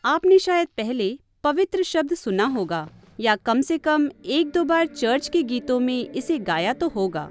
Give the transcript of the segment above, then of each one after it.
आपने शायद पहले पवित्र शब्द सुना होगा या कम से कम एक दो बार चर्च के गीतों में इसे गाया तो होगा।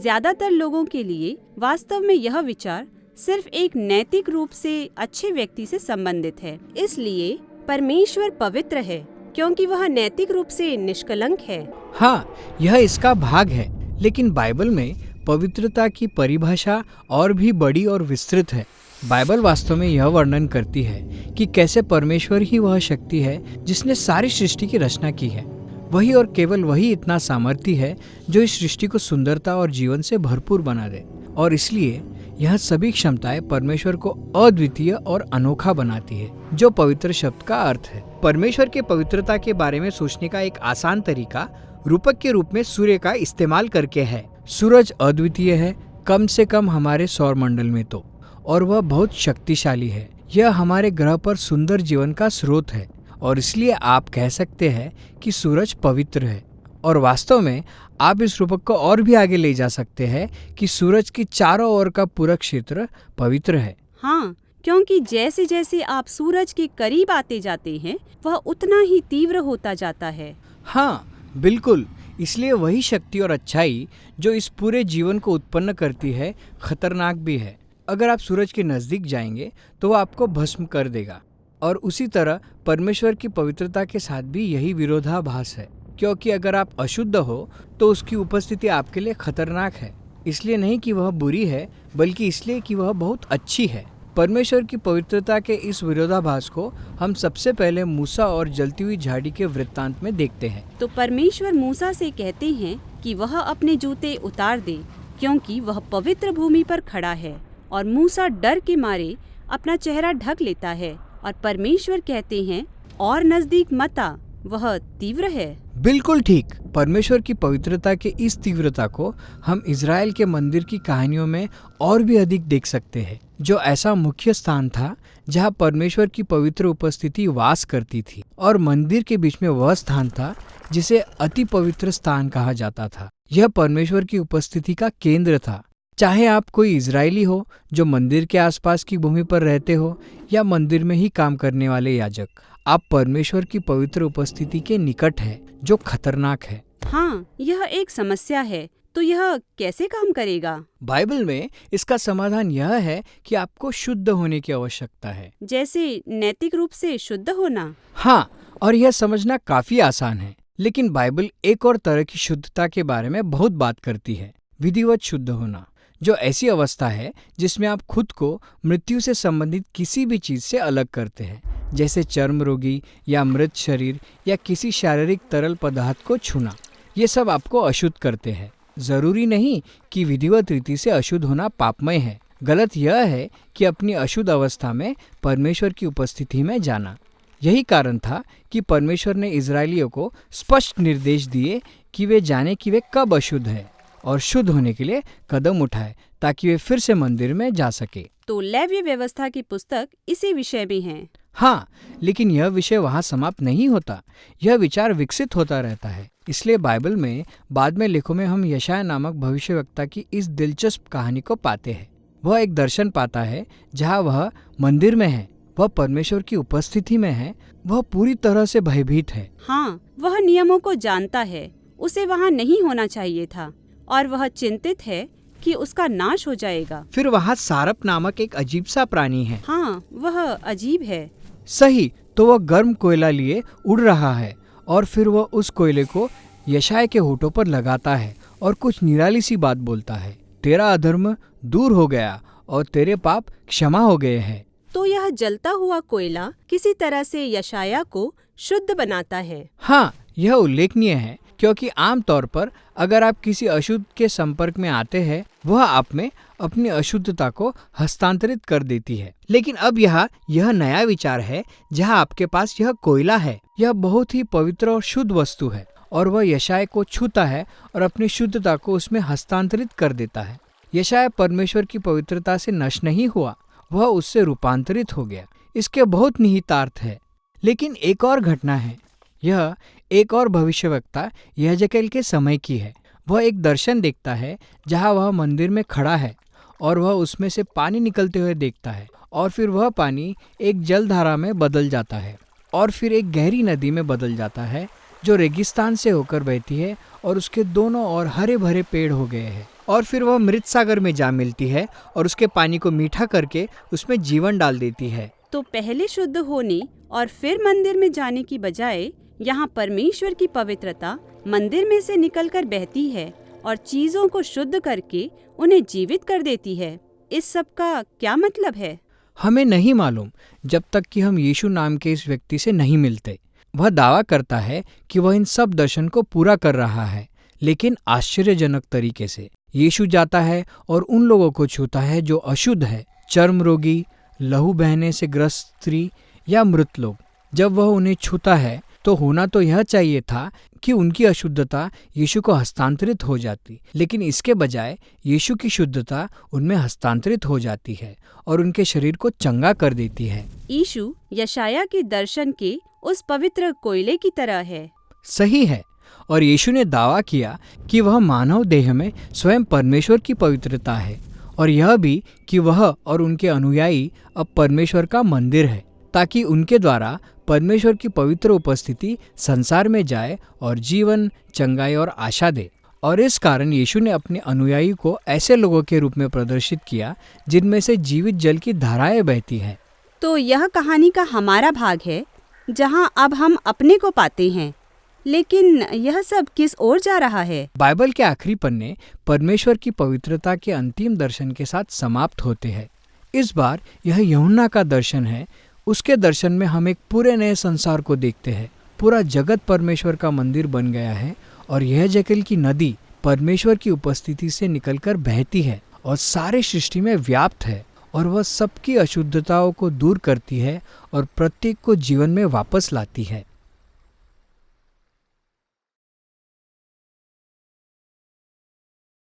ज्यादातर लोगों के लिए वास्तव में यह विचार सिर्फ एक नैतिक रूप से अच्छे व्यक्ति से संबंधित है। इसलिए परमेश्वर पवित्र है क्योंकि वह नैतिक रूप से निष्कलंक है। हाँ, यह इसका भाग है, लेकिन बाइबल में पवित्रता की परिभाषा और भी बड़ी और विस्तृत है। बाइबल वास्तव में यह वर्णन करती है कि कैसे परमेश्वर ही वह शक्ति है जिसने सारी सृष्टि की रचना की है। वही और केवल वही इतना सामर्थी है जो इस सृष्टि को सुंदरता और जीवन से भरपूर बना दे, और इसलिए यह सभी क्षमताएं परमेश्वर को अद्वितीय और अनोखा बनाती है, जो पवित्र शब्द का अर्थ है। परमेश्वर के पवित्रता के बारे में सोचने का एक आसान तरीका रूपक के रूप में सूर्य का इस्तेमाल करके है। सूरज अद्वितीय है, कम से कम हमारे सौर मंडल में तो, और वह बहुत शक्तिशाली है। यह हमारे ग्रह पर सुंदर जीवन का स्रोत है, और इसलिए आप कह सकते हैं कि सूरज पवित्र है। और वास्तव में आप इस रूपक को और भी आगे ले जा सकते हैं कि सूरज की चारों ओर का पूरा क्षेत्र पवित्र है। हाँ, क्योंकि जैसे जैसे आप सूरज के करीब आते जाते हैं वह उतना ही तीव्र होता जाता है। हाँ बिल्कुल, इसलिए वही शक्ति और अच्छाई जो इस पूरे जीवन को उत्पन्न करती है खतरनाक भी है। अगर आप सूरज के नजदीक जाएंगे तो वह आपको भस्म कर देगा, और उसी तरह परमेश्वर की पवित्रता के साथ भी यही विरोधाभास है, क्योंकि अगर आप अशुद्ध हो तो उसकी उपस्थिति आपके लिए खतरनाक है। इसलिए नहीं कि वह बुरी है, बल्कि इसलिए कि वह बहुत अच्छी है। परमेश्वर की पवित्रता के इस विरोधाभास को हम सबसे पहले मूसा और जलती हुई झाड़ी के वृत्तांत में देखते हैं। तो परमेश्वर मूसा से कहते हैं कि वह अपने जूते उतार दे क्योंकि वह पवित्र भूमि पर खड़ा है, और मूसा डर के मारे अपना चेहरा ढक लेता है, और परमेश्वर कहते हैं और नजदीक मत आ, वह तीव्र है। बिल्कुल ठीक। परमेश्वर की पवित्रता के इस तीव्रता को हम इज़राइल के मंदिर की कहानियों में और भी अधिक देख सकते हैं, जो ऐसा मुख्य स्थान था जहां परमेश्वर की पवित्र उपस्थिति वास करती थी, और मंदिर के बीच में वह स्थान था जिसे अति पवित्र स्थान कहा जाता था। यह परमेश्वर की उपस्थिति का केंद्र था। चाहे आप कोई इजरायली हो जो मंदिर के आसपास की भूमि पर रहते हो, या मंदिर में ही काम करने वाले याजक, आप परमेश्वर की पवित्र उपस्थिति के निकट है, जो खतरनाक है। हाँ, यह एक समस्या है। तो यह कैसे काम करेगा? बाइबल में इसका समाधान यह है कि आपको शुद्ध होने की आवश्यकता है। जैसे नैतिक रूप से शुद्ध होना? हाँ, और यह समझना काफी आसान है, लेकिन बाइबल एक और तरह की शुद्धता के बारे में बहुत बात करती है, विधिवत शुद्ध होना, जो ऐसी अवस्था है जिसमें आप खुद को मृत्यु से संबंधित किसी भी चीज से अलग करते हैं, जैसे चर्म रोगी या मृत शरीर या किसी शारीरिक तरल पदार्थ को छूना। ये सब आपको अशुद्ध करते हैं। जरूरी नहीं कि विधिवत रीति से अशुद्ध होना पापमय है। गलत यह है कि अपनी अशुद्ध अवस्था में परमेश्वर की उपस्थिति में जाना। यही कारण था कि परमेश्वर ने इजरायलियों को स्पष्ट निर्देश दिए कि वे जाने कि वे कब अशुद्ध है और शुद्ध होने के लिए कदम उठाए, ताकि वे फिर से मंदिर में जा सके। तो लेव्य व्यवस्था की पुस्तक इसी विषय में है। हाँ, लेकिन यह विषय वहाँ समाप्त नहीं होता। यह विचार विकसित होता रहता है। इसलिए बाइबल में बाद में लेखों में हम यशायाह नामक भविष्यवक्ता की इस दिलचस्प कहानी को पाते हैं। वह एक दर्शन पाता है जहाँ वह मंदिर में है, वह परमेश्वर की उपस्थिति में है, वह पूरी तरह से भयभीत है। हाँ, वह नियमों को जानता है, उसे वहाँ नहीं होना चाहिए था, और वह चिंतित है कि उसका नाश हो जाएगा। फिर वहाँ सारप नामक एक अजीब सा प्राणी है। हाँ, वह अजीब है। सही, तो वह गर्म कोयला लिए उड़ रहा है, और फिर वह उस कोयले को यशायाह के होठों पर लगाता है और कुछ निराली सी बात बोलता है, तेरा अधर्म दूर हो गया और तेरे पाप क्षमा हो गए हैं। तो यह जलता हुआ कोयला किसी तरह से यशायाह को शुद्ध बनाता है। हाँ, यह उल्लेखनीय है, क्योंकि आमतौर पर अगर आप किसी अशुद्ध के संपर्क में आते हैं, वह आप में अपनी अशुद्धता को हस्तांतरित कर देती है। लेकिन अब यहाँ यह नया विचार है जहाँ आपके पास यह कोयला है। यह बहुत ही पवित्र और शुद्ध वस्तु है, और वह यशायाह को छूता है और अपनी शुद्धता को उसमें हस्तांतरित कर देता है। यशायाह परमेश्वर की पवित्रता से नष्ट नहीं हुआ, वह उससे रूपांतरित हो गया। इसके बहुत निहितार्थ है। लेकिन एक और घटना है। यह एक और भविष्यवक्ता यहेजकेल के समय की है। वह एक दर्शन देखता है जहाँ वह मंदिर में खड़ा है, और वह उसमें से पानी निकलते हुए देखता है, और फिर वह पानी एक जलधारा में बदल जाता है और फिर एक गहरी नदी में बदल जाता है जो रेगिस्तान से होकर बहती है और उसके दोनों ओर हरे भरे पेड़ हो गए हैं। और फिर वह मृत सागर में जा मिलती है और उसके पानी को मीठा करके उसमें जीवन डाल देती है। तो पहले शुद्ध होने और फिर मंदिर में जाने की बजाय यहाँ परमेश्वर की पवित्रता मंदिर में से निकलकर बहती है और चीजों को शुद्ध करके उन्हें जीवित कर देती है। इस सब का क्या मतलब है? हमें नहीं मालूम जब तक कि हम यीशु नाम के इस व्यक्ति से नहीं मिलते। वह दावा करता है कि वह इन सब दर्शन को पूरा कर रहा है, लेकिन आश्चर्यजनक तरीके से। यीशु जाता है और उन लोगों को छूता है जो अशुद्ध है, चर्म रोगी, लहू बहने से ग्रस्त स्त्री या मृत लोग। जब वह उन्हें छूता है तो होना तो यह चाहिए था कि उनकी अशुद्धता यीशु को हस्तांतरित हो जाती, लेकिन इसके बजाय यीशु की शुद्धता उनमें हस्तांतरित हो जाती है और उनके शरीर को चंगा कर देती है। यीशु यशाया के दर्शन के उस पवित्र कोयले की तरह है। सही है। और यीशु ने दावा किया कि वह मानव देह में स्वयं परमेश्वर की पवित्रता है और यह भी कि वह और उनके अनुयायी अब परमेश्वर का मंदिर है, ताकि उनके द्वारा परमेश्वर की पवित्र उपस्थिति संसार में जाए और जीवन, चंगाई और आशा दे। और इस कारण यीशु ने अपने अनुयायी को ऐसे लोगों के रूप में प्रदर्शित किया जिनमें से जीवित जल की धाराएं बहती हैं। तो यह कहानी का हमारा भाग है जहाँ अब हम अपने को पाते हैं, लेकिन यह सब किस ओर जा रहा है? बाइबल के आखिरी पन्ने परमेश्वर की पवित्रता के अंतिम दर्शन के साथ समाप्त होते हैं। इस बार यह यूहन्ना का दर्शन है। उसके दर्शन में हम एक पूरे नए संसार को देखते हैं। पूरा जगत परमेश्वर का मंदिर बन गया है और यह जल की नदी परमेश्वर की उपस्थिति से निकलकर बहती है और सारे सृष्टि में व्याप्त है और वह सबकी अशुद्धताओं को दूर करती है और प्रत्येक को जीवन में वापस लाती है।